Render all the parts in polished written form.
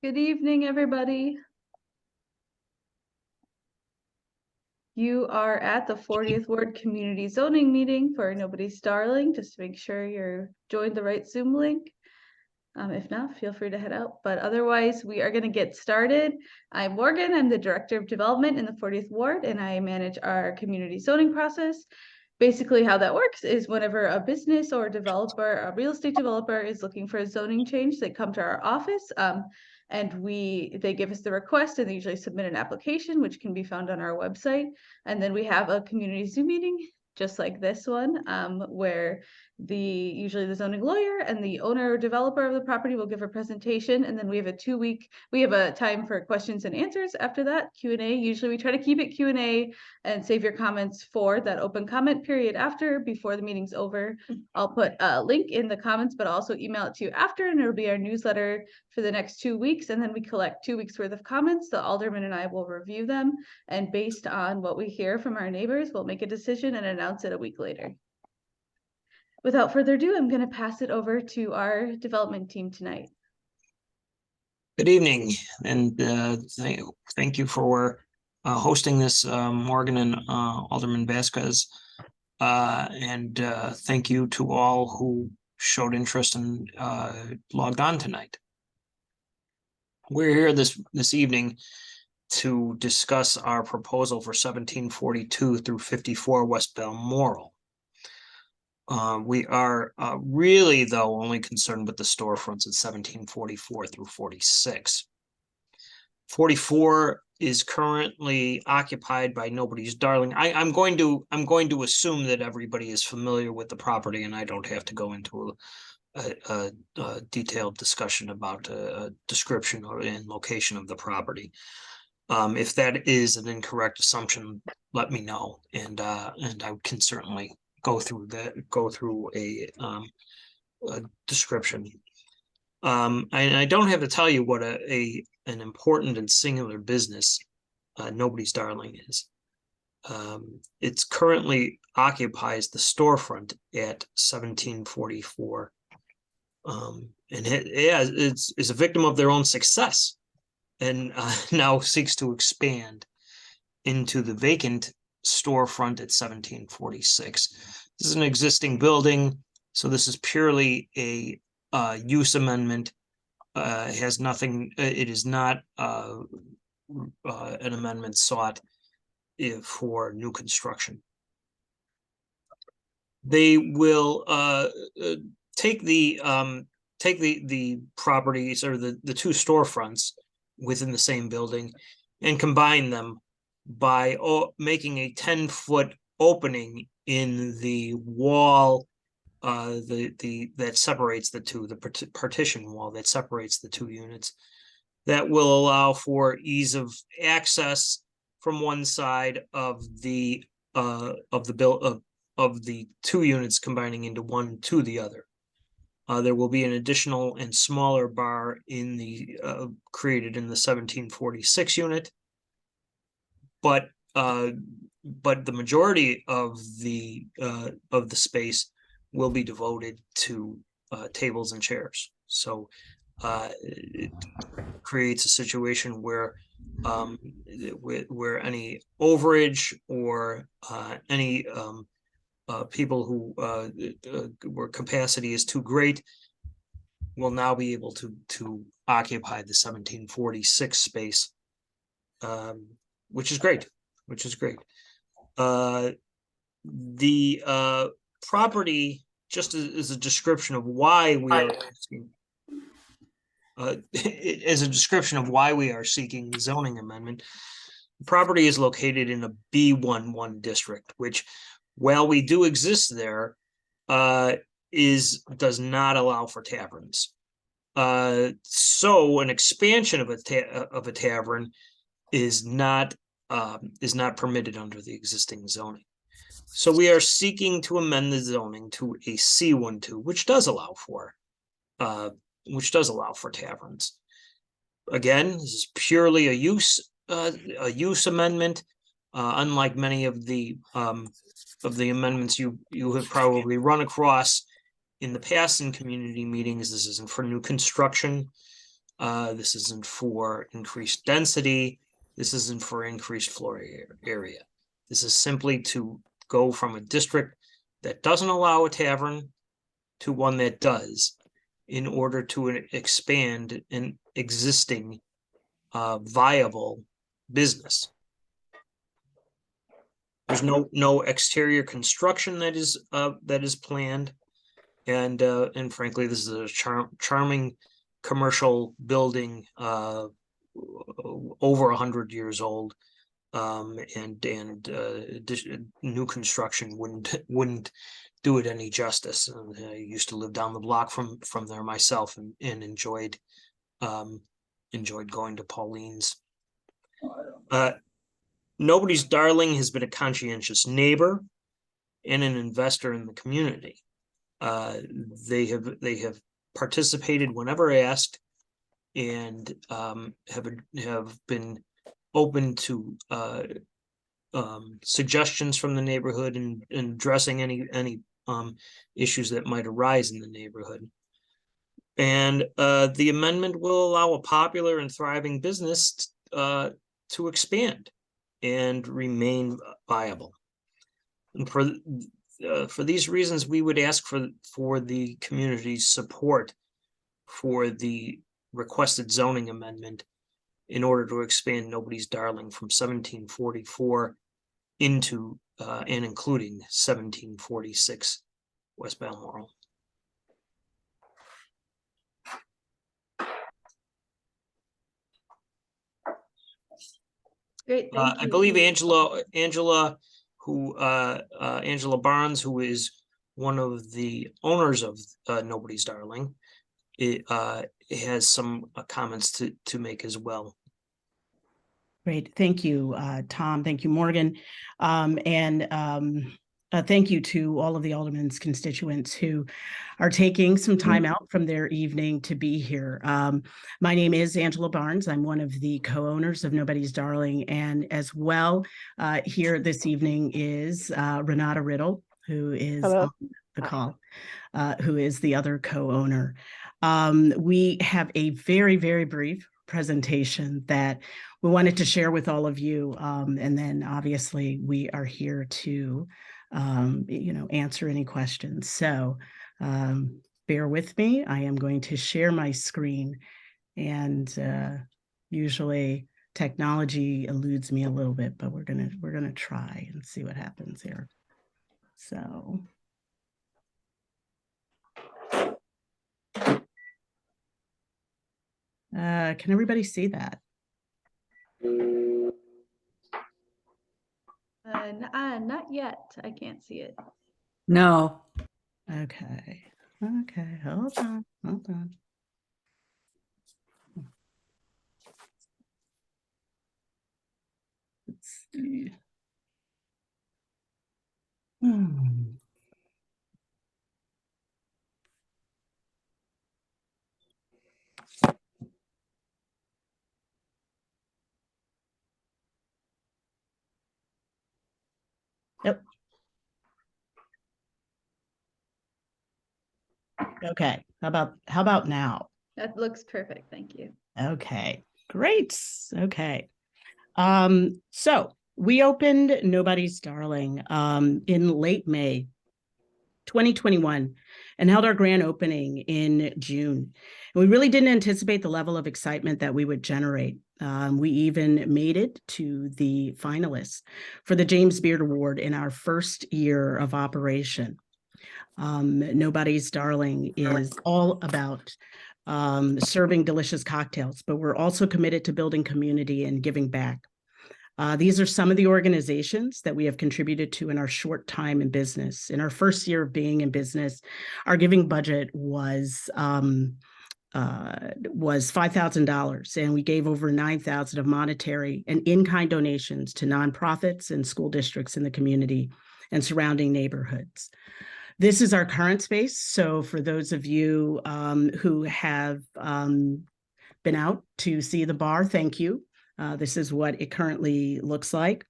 Good evening, everybody. You are at the 40th Ward Community Zoning Meeting for Nobody's Darling. Just to make sure you're joined the right Zoom link. If not, feel free to head out. But otherwise, we are going to get started. I'm Morgan. I'm the Director of Development in the 40th Ward, and I manage our community zoning process. Basically, how that works is whenever a business or developer, a real estate developer is looking for a zoning change, they come to our office and they give us the request, and they usually submit an application, which can be found on our website. And then we have a community Zoom meeting, just like this one, where usually the zoning lawyer and the owner or developer of the property will give a presentation, and then we have a time for questions and answers after that, Q&A. Usually we try to keep it Q&A and save your comments for that open comment period before the meeting's over. I'll put a link in the comments, but I'll also email it to you after, and it'll be our newsletter for the next 2 weeks. And then we collect 2 weeks worth of comments. The alderman and I will review them. And based on what we hear from our neighbors, we'll make a decision and announce it a week later. Without further ado, I'm going to pass it over to our development team tonight. Good evening, and thank you for hosting this, Morgan and Alderman Vasquez. And thank you to all who showed interest and logged on tonight. We're here this evening to discuss our proposal for 1742 through 54 West Balmoral. We are really, though, only concerned with the storefronts at 1744 through 46. 44 is currently occupied by Nobody's Darling. I'm going to assume that everybody is familiar with the property, and I don't have to go into a detailed discussion about a description and location of the property. If that is an incorrect assumption, let me know, and I can certainly go through a description. I don't have to tell you what an important and singular business Nobody's Darling is. It's currently occupies the storefront at 1744, and it's a victim of their own success, and now seeks to expand into the vacant storefront at 1746. This is an existing building, so this is purely a use amendment. Has nothing. It is not an amendment sought for new construction. They will take the properties, or the two storefronts within the same building, and combine them by making a 10-foot opening in the wall, that separates the two, the partition wall that separates the two units, that will allow for ease of access from one side of the two units combining into one to the other. There will be an additional and smaller bar in the created in the 1746 unit. But the majority of the space will be devoted to tables and chairs. So it creates a situation where any overage or any people who where capacity is too great will now be able to occupy the 1746 space. Which is great. The property, just as a description of why we are as a description of why we are seeking the zoning amendment. The property is located in a B11 district, which, while we do exist there, does not allow for taverns. So an expansion of a tavern is not permitted under the existing zoning. So we are seeking to amend the zoning to a C12, which does allow for taverns. Again, this is purely a use amendment, unlike many of the amendments you have probably run across in the past in community meetings. This isn't for new construction. This isn't for increased density. This isn't for increased floor area. This is simply to go from a district that doesn't allow a tavern to one that does, in order to expand an existing viable business. There's no exterior construction that is planned, and frankly, this is a charming commercial building, over 100 years old, and new construction wouldn't do it any justice. I used to live down the block from there myself, and enjoyed going to Pauline's. Nobody's Darling has been a conscientious neighbor and an investor in the community. They have participated whenever asked, and have been open to suggestions from the neighborhood, and addressing any issues that might arise in the neighborhood. And the amendment will allow a popular and thriving business to expand and remain viable. And for these reasons, we would ask for the community's support for the requested zoning amendment in order to expand Nobody's Darling from 1744 into and including 1746 West Balmoral. Great, thank you. I believe Angela Barnes, who is one of the owners of Nobody's Darling, has some comments to make as well. Great, thank you, Tom. Thank you, Morgan, thank you to all of the Alderman's constituents who are taking some time out from their evening to be here. My name is Angela Barnes. I'm one of the co-owners of Nobody's Darling, and as well here this evening is Renata Riddle, who is on the call, who is the other co-owner. We have a very, very brief presentation that we wanted to share with all of you, and then obviously we are here to answer any questions. So bear with me. I am going to share my screen, and usually technology eludes me a little bit, but we're gonna try and see what happens here. So can everybody see that? Not yet. I can't see it. No. Okay, hold on. Let's see. Yep. Okay, how about now? That looks perfect, thank you. Okay, great. Okay. So we opened Nobody's Darling in late May 2021 and held our grand opening in June. And we really didn't anticipate the level of excitement that we would generate. We even made it to the finalists for the James Beard Award in our first year of operation. Nobody's Darling is all about serving delicious cocktails, but we're also committed to building community and giving back. These are some of the organizations that we have contributed to in our short time in business. In our first year of being in business, our giving budget was $5,000, and we gave over $9,000 of monetary and in-kind donations to nonprofits and school districts in the community and surrounding neighborhoods. This is our current space. So for those of you who have been out to see the bar, thank you. This is what it currently looks like.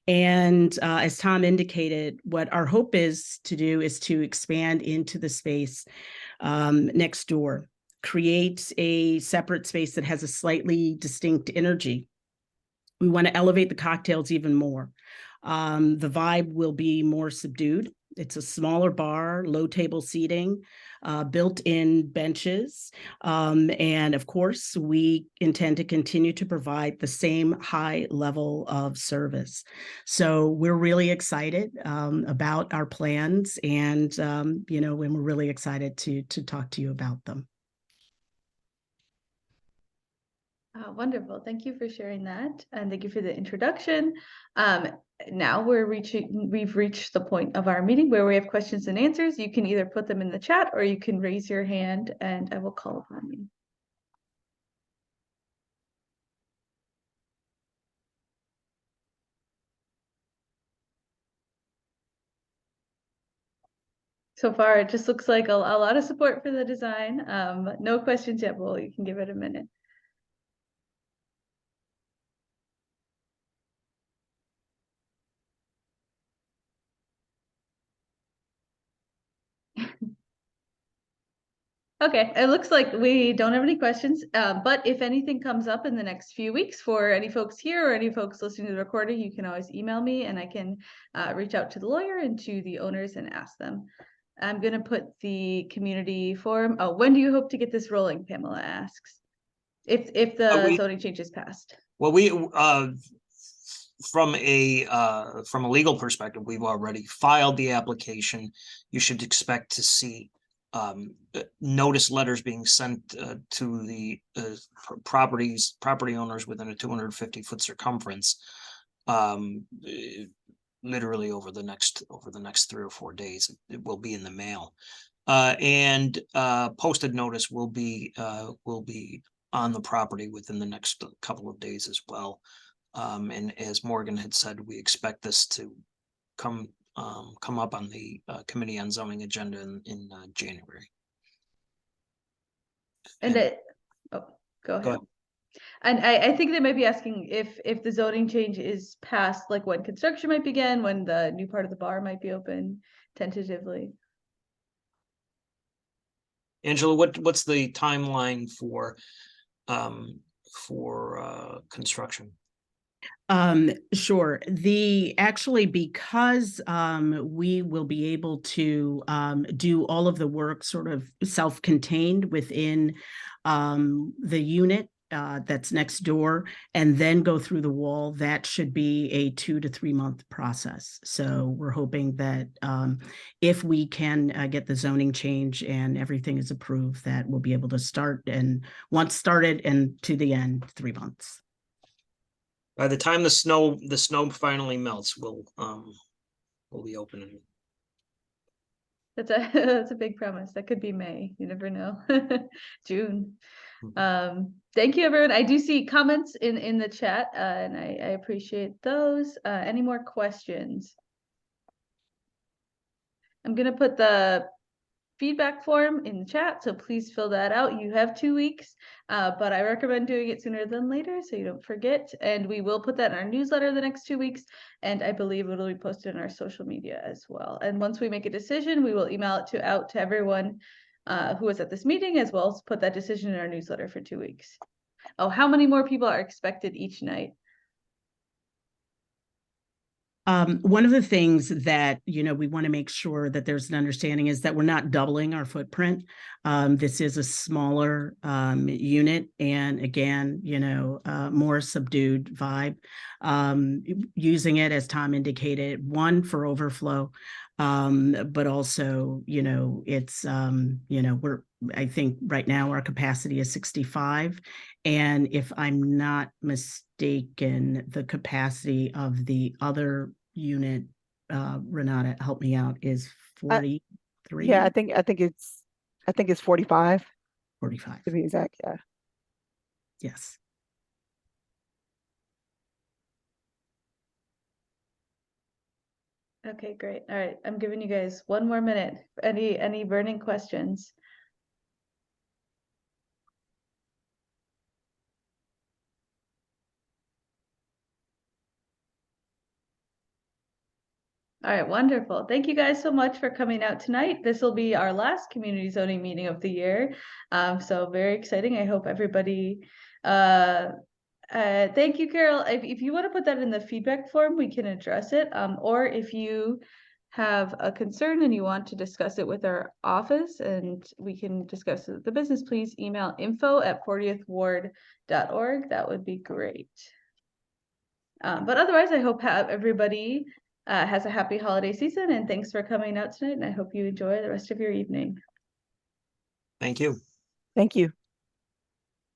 And as Tom indicated, what our hope is to do is to expand into the space next door. create a separate space that has a slightly distinct energy. We want to elevate the cocktails even more. The vibe will be more subdued. It's a smaller bar, low table seating, built-in benches. And of course, we intend to continue to provide the same high level of service. So we're really excited about our plans, and and we're really excited to talk to you about them. Wonderful. Thank you for sharing that. And thank you for the introduction. Now we've reached the point of our meeting where we have questions and answers. You can either put them in the chat or you can raise your hand and I will call upon you. So far, it just looks like a lot of support for the design. No questions yet. Well, you can give it a minute. Okay, it looks like we don't have any questions, but if anything comes up in the next few weeks for any folks here or any folks listening to the recording, you can always email me and I can reach out to the lawyer and to the owners and ask them. I'm going to put the community forum. Oh, when do you hope to get this rolling? Pamela asks. If the zoning change is passed. Well, we from a legal perspective, we've already filed the application. You should expect to see notice letters being sent to the property owners within a 250-foot circumference, literally over the next 3 or 4 days. It will be in the mail, and posted notice will be on the property within the next couple of days as well. And as Morgan had said, we expect this to come up on the Committee on Zoning agenda in January. And go ahead. And I think they might be asking if the zoning change is passed, like when construction might begin, when the new part of the bar might be open tentatively. Angela, what's the timeline for construction? Sure. Because we will be able to do all of the work sort of self-contained within the unit that's next door and then go through the wall, that should be a 2 to 3 month process. So we're hoping that if we can get the zoning change and everything is approved, that we'll be able to start, and once started and to the end, 3 months. By the time the snow finally melts, we'll be opening. That's a big promise. That could be May. You never know. June. Thank you, everyone. I do see comments in the chat, and I appreciate those. Any more questions? I'm gonna put the feedback form in the chat, so please fill that out. You have 2 weeks, but I recommend doing it sooner than later so you don't forget. And we will put that in our newsletter the next 2 weeks, and I believe it'll be posted in our social media as well. And once we make a decision, we will email it out to everyone who was at this meeting, as well as put that decision in our newsletter for 2 weeks. Oh, how many more people are expected each night? One of the things that, we want to make sure that there's an understanding is that we're not doubling our footprint. This is a smaller unit, and again, more subdued vibe. Using it, as Tom indicated, one, for overflow, but also, it's, I think right now our capacity is 65. And if I'm not mistaken, the capacity of the other unit, Renata, help me out, is 43. Yeah, I think it's 45. 45. To be exact. Yeah. Yes. Okay, great. All right, I'm giving you guys 1 more minute. Any burning questions? All right, wonderful. Thank you guys so much for coming out tonight. This will be our last community zoning meeting of the year. So very exciting. I hope everybody, thank you, Carol. If you want to put that in the feedback form, we can address it. Or if you have a concern and you want to discuss it with our office and we can discuss it with the business, please email info@40thward.org. That would be great. But otherwise, I hope everybody has a happy holiday season, and thanks for coming out tonight, and I hope you enjoy the rest of your evening. Thank you. Thank you.